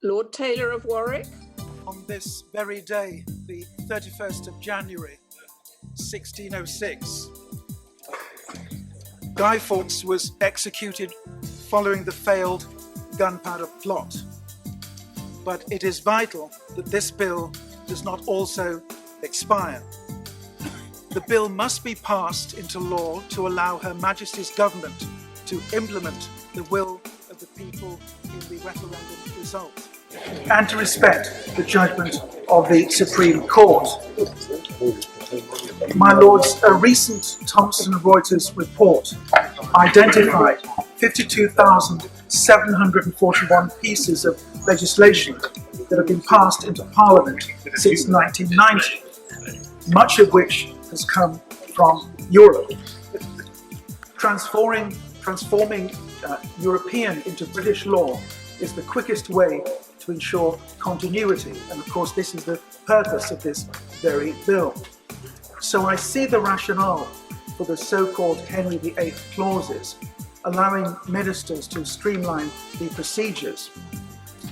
Lord Taylor of Warwick. On this very day, the 31st of January, 1606, Guy Fawkes was executed following the failed gunpowder plot. But it is vital that this bill does not also expire. The bill must be passed into law to allow Her Majesty's government to implement the will of the people in the referendum result, and to respect the judgment of the Supreme Court. My Lords, a recent Thomson Reuters report identified 52,741 pieces of legislation that have been passed into Parliament since 1990, much of which has come from Europe. Transforming European into British law is the quickest way to ensure continuity, and of course this is the purpose of this very bill. So I see the rationale for the so-called Henry VIII clauses, allowing ministers to streamline the procedures.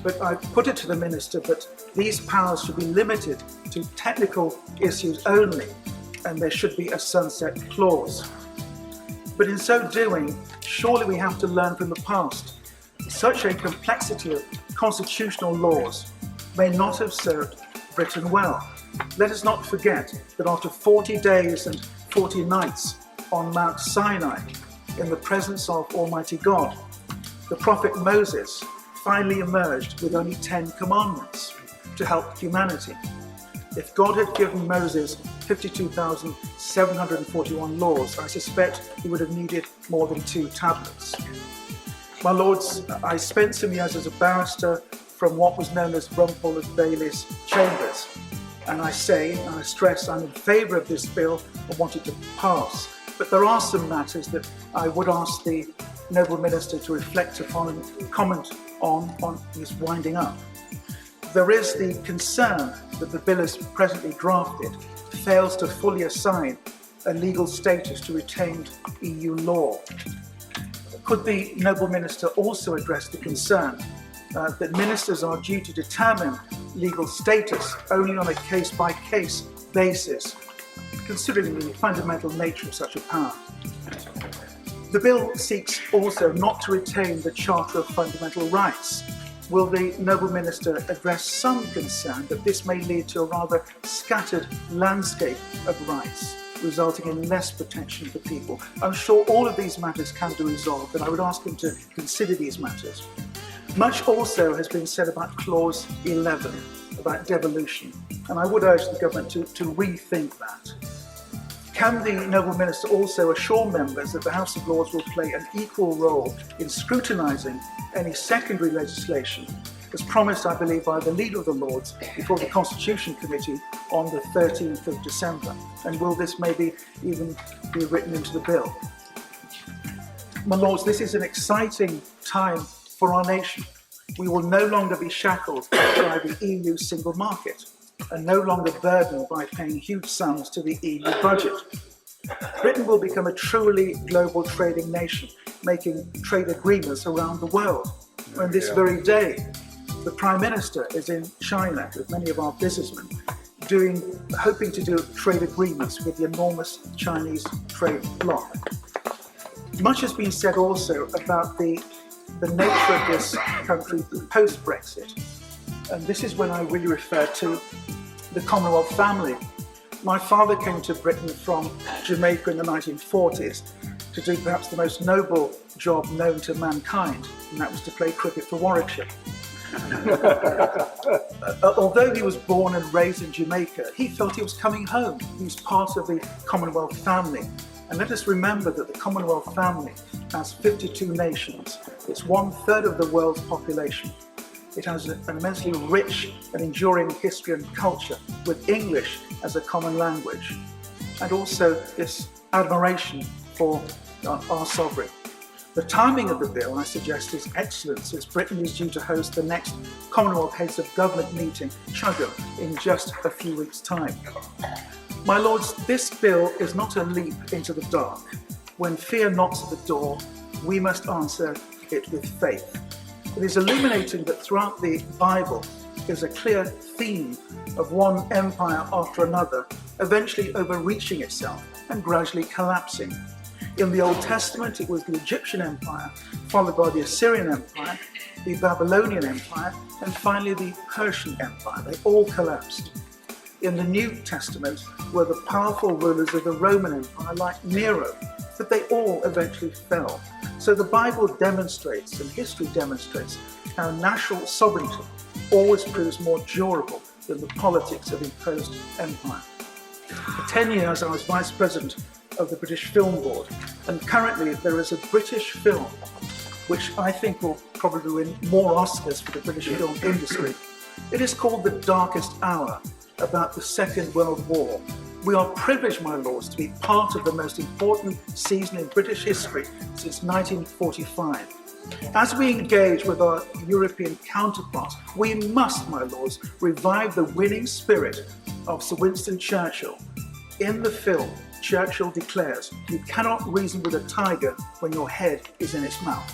But I put it to the minister that these powers should be limited to technical issues only, and there should be a sunset clause. But in so doing, surely we have to learn from the past. Such a complexity of constitutional laws may not have served Britain well. Let us not forget that after 40 days and 40 nights on Mount Sinai, in the presence of Almighty God, the prophet Moses finally emerged with only 10 commandments to help humanity. If God had given Moses 52,741 laws, I suspect he would have needed more than 2 tablets. My Lords, I spent some years as a barrister from what was known as Rumpole of Bailey's chambers, and I stress I'm in favour of this bill and want it to pass. But there are some matters that I would ask the Noble Minister to reflect upon and comment on his winding up. There is the concern that the bill as presently drafted fails to fully assign a legal status to retained EU law. Could the Noble Minister also address the concern that ministers are due to determine legal status only on a case-by-case basis, considering the fundamental nature of such a power? The bill seeks also not to retain the Charter of Fundamental Rights. Will the Noble Minister address some concern that this may lead to a rather scattered landscape of rights, resulting in less protection for people? I'm sure all of these matters can be resolved, but I would ask him to consider these matters. Much also has been said about Clause 11, about devolution, and I would urge the government to rethink that. Can the Noble Minister also assure members that the House of Lords will play an equal role in scrutinising any secondary legislation, as promised, I believe, by the Leader of the Lords before the Constitution Committee on the 13th of December? And will this maybe even be written into the bill? My Lords, this is an exciting time for our nation. We will no longer be shackled by the EU single market and no longer burdened by paying huge sums to the EU budget. Britain will become a truly global trading nation, making trade agreements around the world. And this very day, the Prime Minister is in China with many of our businessmen, hoping to do trade agreements with the enormous Chinese trade bloc. Much has been said also about the nature of this country post-Brexit. And this is when I really refer to the Commonwealth family. My father came to Britain from Jamaica in the 1940s to do perhaps the most noble job known to mankind, and that was to play cricket for Warwickshire. Although he was born and raised in Jamaica, he felt he was coming home. He was part of the Commonwealth family. And let us remember that the Commonwealth family has 52 nations. It's 1/3 of the world's population. It has an immensely rich and enduring history and culture, with English as a common language, and also this admiration for our sovereign. The timing of the bill, I suggest, is excellent, since Britain is due to host the next Commonwealth Heads of Government meeting, CHUGO, in just a few weeks' time. My Lords, this bill is not a leap into the dark. When fear knocks at the door, we must answer it with faith. It is illuminating that throughout the Bible is a clear theme of one empire after another, eventually overreaching itself and gradually collapsing. In the Old Testament, it was the Egyptian Empire, followed by the Assyrian Empire, the Babylonian Empire, and finally the Persian Empire. They all collapsed. In the New Testament were the powerful rulers of the Roman Empire like Nero, but they all eventually fell. So the Bible demonstrates, and history demonstrates, how national sovereignty always proves more durable than the politics of imposed empire. For 10 years I was Vice President of the British Film Board, and currently there is a British film which I think will probably win more Oscars for the British film industry. It is called The Darkest Hour, about the Second World War. We are privileged, my lords, to be part of the most important season in British history since 1945. As we engage with our European counterparts, we must, my lords, revive the winning spirit of Sir Winston Churchill. In the film, Churchill declares, "You cannot reason with a tiger when your head is in its mouth."